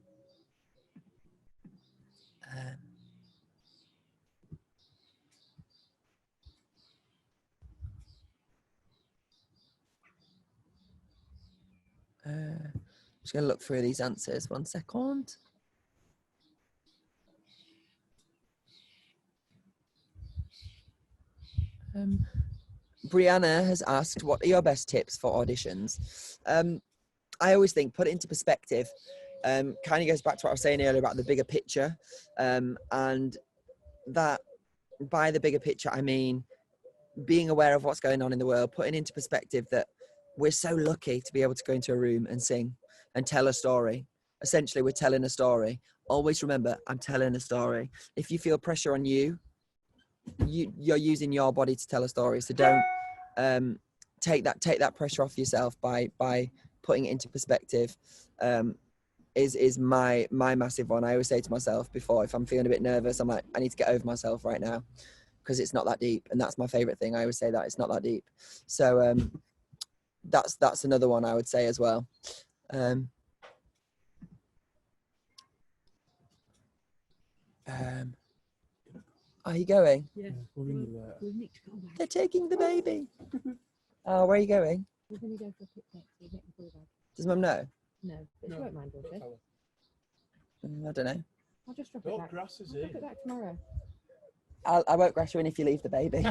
Speaker 1: I'm just going to look through these answers. 1 second. Brianna has asked, what are your best tips for auditions? I always think, put it into perspective. Kind of goes back to what I was saying earlier about the bigger picture. And that by the bigger picture, I mean, being aware of what's going on in the world, putting into perspective that we're so lucky to be able to go into a room and sing and tell a story. Essentially, we're telling a story. Always remember, I'm telling a story. If you feel pressure on you're using your body to tell a story. So don't take that pressure off yourself by putting it into perspective. Is my massive one. I always say to myself before, if I'm feeling a bit nervous, I'm like, I need to get over myself right now, because it's not that deep. And that's my favorite thing. I always say that it's not that deep. So that's another one I would say as well. Are you going?
Speaker 2: Yeah.
Speaker 3: We'll ring you later.
Speaker 2: We'll need to go back.
Speaker 1: They're taking the baby. Oh, where are you going?
Speaker 2: We're going to go for a picnic, so we'll get the ball bag.
Speaker 1: Does Mum know?
Speaker 2: No, but she won't mind, will she?
Speaker 1: I don't know.
Speaker 2: I'll just drop it back.
Speaker 3: Grass is
Speaker 2: I'll drop it back tomorrow.
Speaker 1: I won't grass you in if you leave the baby.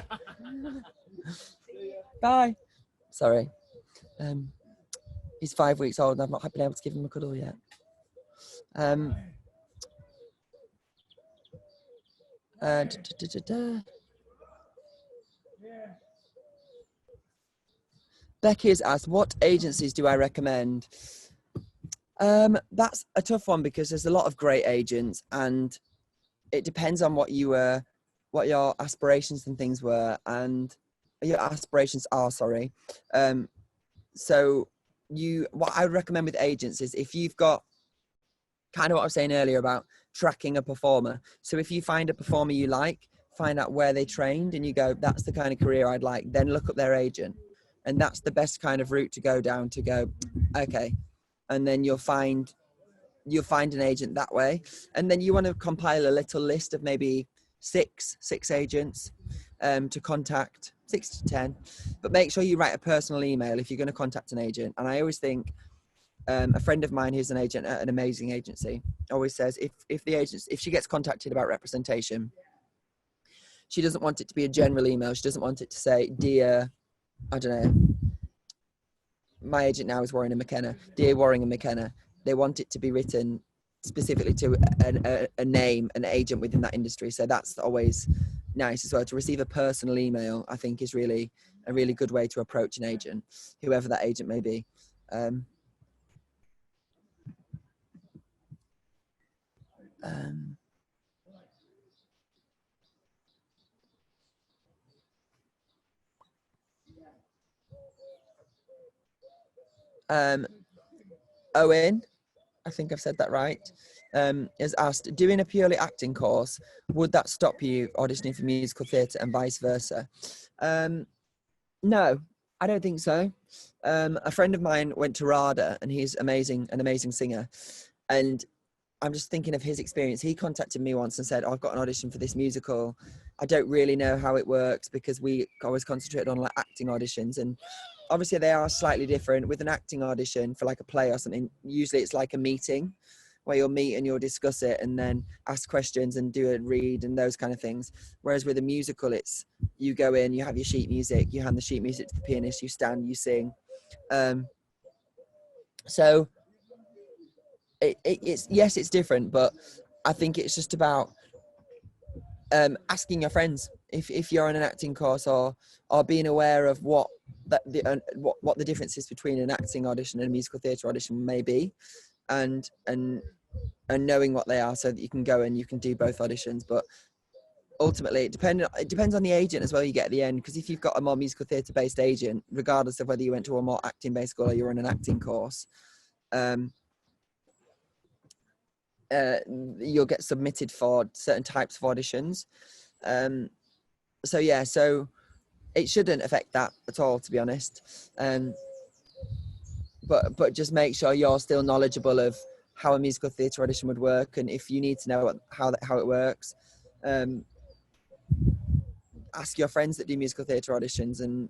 Speaker 1: Bye. Sorry. He's 5 weeks old and I've not been able to give him a cuddle yet. Becky has asked, what agencies do I recommend? That's a tough one because there's a lot of great agents and it depends on what your aspirations and things were and your aspirations are, sorry. So what I would recommend with agents is if you've got kind of what I was saying earlier about tracking a performer. So if you find a performer you like, find out where they trained and you go, that's the kind of career I'd like, then look up their agent. And that's the best kind of route to go down to go, okay. And then you'll find an agent that way. And then you want to compile a little list of maybe six agents to contact, 6 to 10, but make sure you write a personal email if you're going to contact an agent. And I always think, a friend of mine who's an agent at an amazing agency always says if she gets contacted about representation, she doesn't want it to be a general email. She doesn't want it to say, dear, I don't know, my agent now is Warren and McKenna, dear Warren and McKenna. They want it to be written specifically to a name, an agent within that industry. So that's always nice as well. To receive a personal email, I think is really a really good way to approach an agent, whoever that agent may be. Owen, I think I've said that right, has asked, doing a purely acting course, would that stop you auditioning for musical theatre and vice versa? No, I don't think so. A friend of mine went to RADA and he's an amazing singer. And I'm just thinking of his experience. He contacted me once and said, I've got an audition for this musical. I don't really know how it works because we always concentrated on like acting auditions. And obviously they are slightly different. With an acting audition for like a play or something, usually it's like a meeting where you'll meet and you'll discuss it and then ask questions and do a read and those kind of things. Whereas with a musical, it's you go in, you have your sheet music, you hand the sheet music to the pianist, you stand, you sing. So it's yes, it's different, but I think it's just about asking your friends if you're on an acting course or being aware of what the difference is between an acting audition and a musical theatre audition may be, and knowing what they are so that you can go and you can do both auditions. But ultimately it depends on the agent as well you get at the end, because if you've got a more musical theatre based agent, regardless of whether you went to a more acting based school or you're on an acting course, you'll get submitted for certain types of auditions. So it shouldn't affect that at all, to be honest. But just make sure you're still knowledgeable of how a musical theatre audition would work, and if you need to know how it works, ask your friends that do musical theatre auditions, and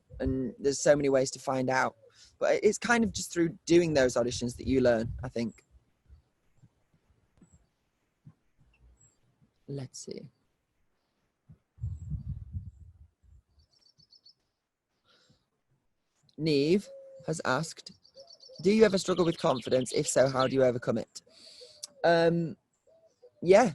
Speaker 1: there's so many ways to find out. But it's kind of just through doing those auditions that you learn, I think. Let's see. Neve has asked, do you ever struggle with confidence? If so, how do you overcome it? Yeah,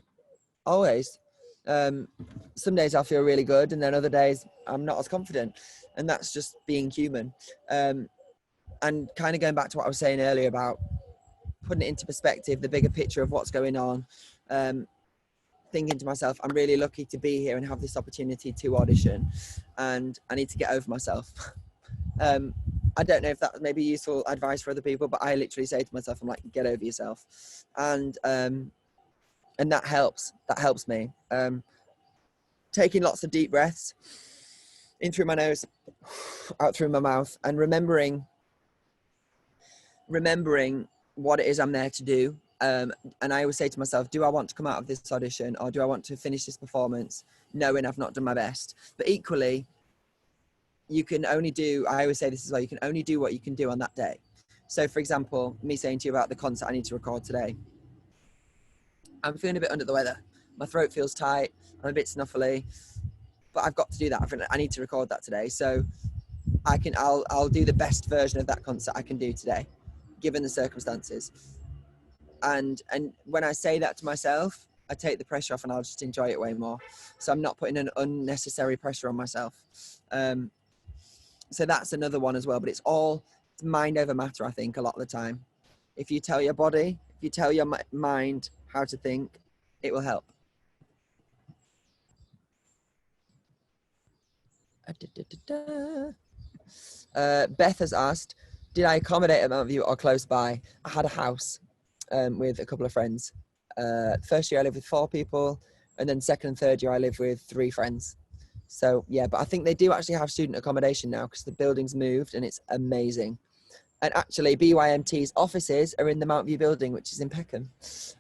Speaker 1: always. Some days I'll feel really good and then other days I'm not as confident, and that's just being human. And kind of going back to what I was saying earlier about putting it into perspective, the bigger picture of what's going on, thinking to myself, I'm really lucky to be here and have this opportunity to audition, and I need to get over myself. I don't know if that may be useful advice for other people, but I literally say to myself, I'm like, get over yourself. And that helps me. Taking lots of deep breaths in through my nose, out through my mouth, and remembering what it is I'm there to do, And I always say to myself, do I want to come out of this audition, or do I want to finish this performance knowing I've not done my best? But equally, you can only do, I always say this as well, you can only do what you can do on that day. So for example, me saying to you about the concert I need to record today, I'm feeling a bit under the weather. My throat feels tight. I'm a bit snuffly, but I've got to do that. I need to record that today. So I'll do the best version of that concert I can do today, given the circumstances. And when I say that to myself, I take the pressure off and I'll just enjoy it way more. So I'm not putting an unnecessary pressure on myself. So that's another one as well, but it's mind over matter, I think, a lot of the time. If you tell your body, if you tell your mind how to think, it will help. Beth has asked, did I accommodate at Mount View or close by? I had a house with a couple of friends. First year I lived with 4 people, and then second and third year I lived with 3 friends. So yeah, but I think they do actually have student accommodation now because the building's moved and it's amazing. And actually BYMT's offices are in the Mount View building, which is in Peckham,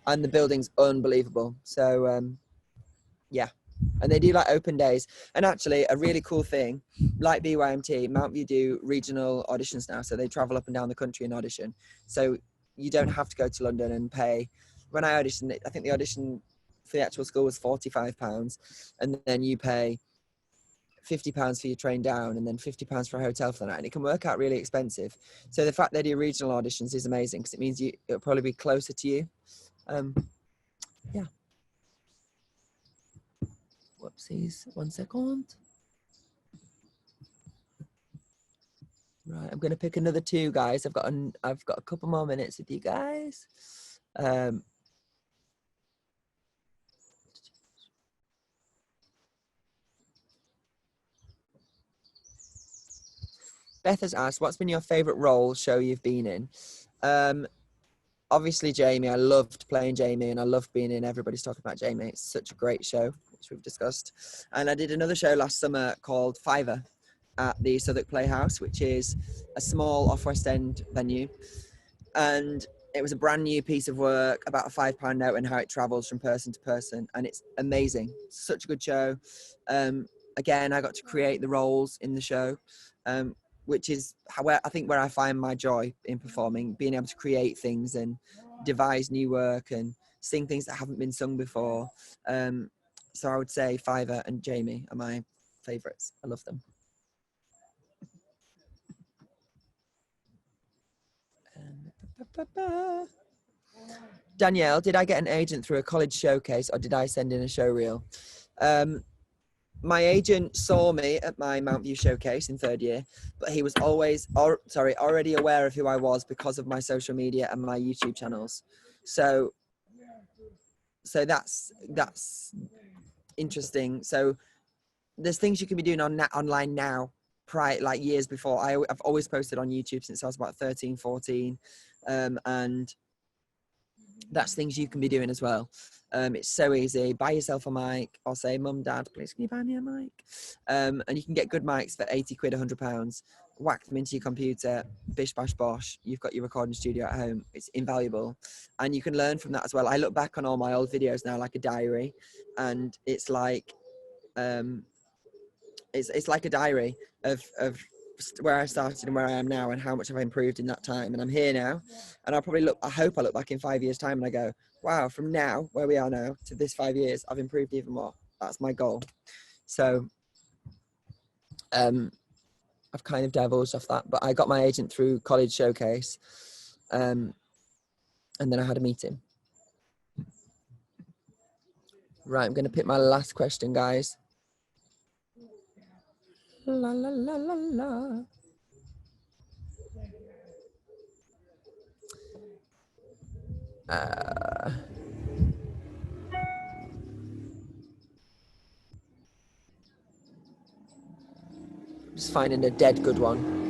Speaker 1: and the building's unbelievable. So yeah, and they do like open days. And actually a really cool thing, like BYMT, Mount View do regional auditions now, so they travel up and down the country and audition. So you don't have to go to London and pay. When I auditioned, I think the audition for the actual school was £45, and then you pay £50 for your train down and then £50 for a hotel for the night, and it can work out really expensive. So the fact they do regional auditions is amazing because it means it'll probably be closer to you. Yeah. Whoopsies, 1 second. Right, I'm gonna pick another 2, guys. I've got a couple more minutes with you guys. Beth has asked, what's been your favourite role show you've been in? Obviously Jamie. I loved playing Jamie, and I loved being in Everybody's Talking About Jamie. It's such a great show, which we've discussed. And I did another show last summer called Fiver at the Southwark Playhouse, which is a small off-West End venue. And it was a brand new piece of work about a £5 note and how it travels from person to person. And it's amazing. Such a good show. Again, I got to create the roles in the show, which is where I find my joy in performing, being able to create things and devise new work and sing things that haven't been sung before. So I would say Fiver and Jamie are my favourites. I love them. Danielle, did I get an agent through a college showcase or did I send in a show reel? My agent saw me at my Mount View showcase in 3rd year, but he was already aware of who I was because of my social media and my YouTube channels. So that's interesting. So there's things you can be doing online now, like years before. I've always posted on YouTube since I was about 13, 14. And that's things you can be doing as well. It's so easy. Buy yourself a mic or say, Mum, Dad, please can you buy me a mic? And you can get good mics for 80 quid, £100. Whack them into your computer, bish, bash, bosh. You've got your recording studio at home. It's invaluable. And you can learn from that as well. I look back on all my old videos now like a diary, and it's like, it's like a diary of where I started and where I am now and how much I've improved in that time. And I'm here now, and I hope I look back in 5 years' time and I go, wow, from now, where we are now, to this 5 years, I've improved even more. That's my goal. So I've kind of divulged off that, but I got my agent through college showcase, and then I had a meeting. Right, I'm going to pick my last question, guys. La, la, la, la, la. Just finding a dead good one.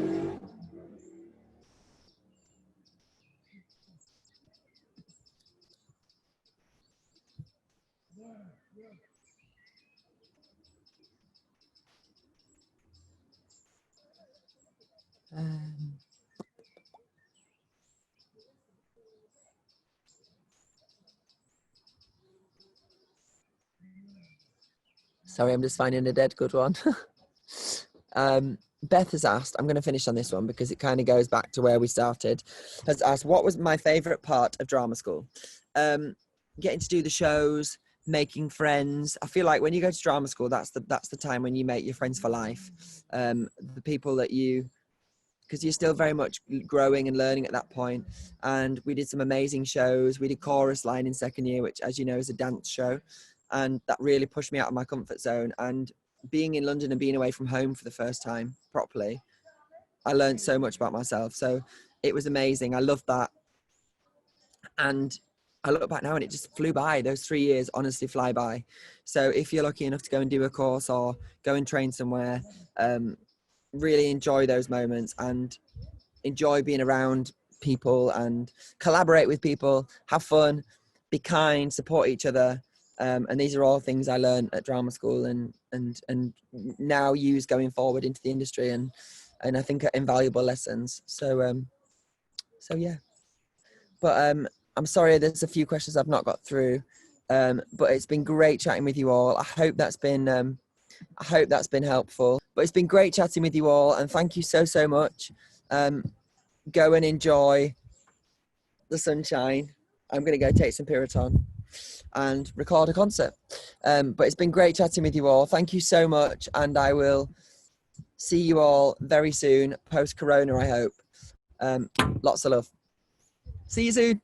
Speaker 1: Sorry, I'm just finding a dead good one. Beth has asked, I'm going to finish on this one because it kind of goes back to where we started, has asked, what was my favourite part of drama school? Getting to do the shows, making friends. I feel like when you go to drama school, that's the time when you make your friends for life. The people that because you're still very much growing and learning at that point. And we did some amazing shows. We did Chorus Line in second year, which, as you know, is a dance show. And that really pushed me out of my comfort zone. And being in London and being away from home for the first time properly, I learned so much about myself. So it was amazing. I loved that. And I look back now and it just flew by. Those 3 years honestly fly by. So if you're lucky enough to go and do a course or go and train somewhere, really enjoy those moments and enjoy being around people and collaborate with people, have fun, be kind, support each other. And these are all things I learned at drama school and now use going forward into the industry and I think are invaluable lessons. So yeah. But I'm sorry there's a few questions I've not got through. But it's been great chatting with you all. I hope that's been helpful. But it's been great chatting with you all and thank you so much. Go and enjoy the sunshine. I'm going to go take some Piriton and record a concert. But it's been great chatting with you all. Thank you so much. And I will see you all very soon, post-corona, I hope. Lots of love. See you soon.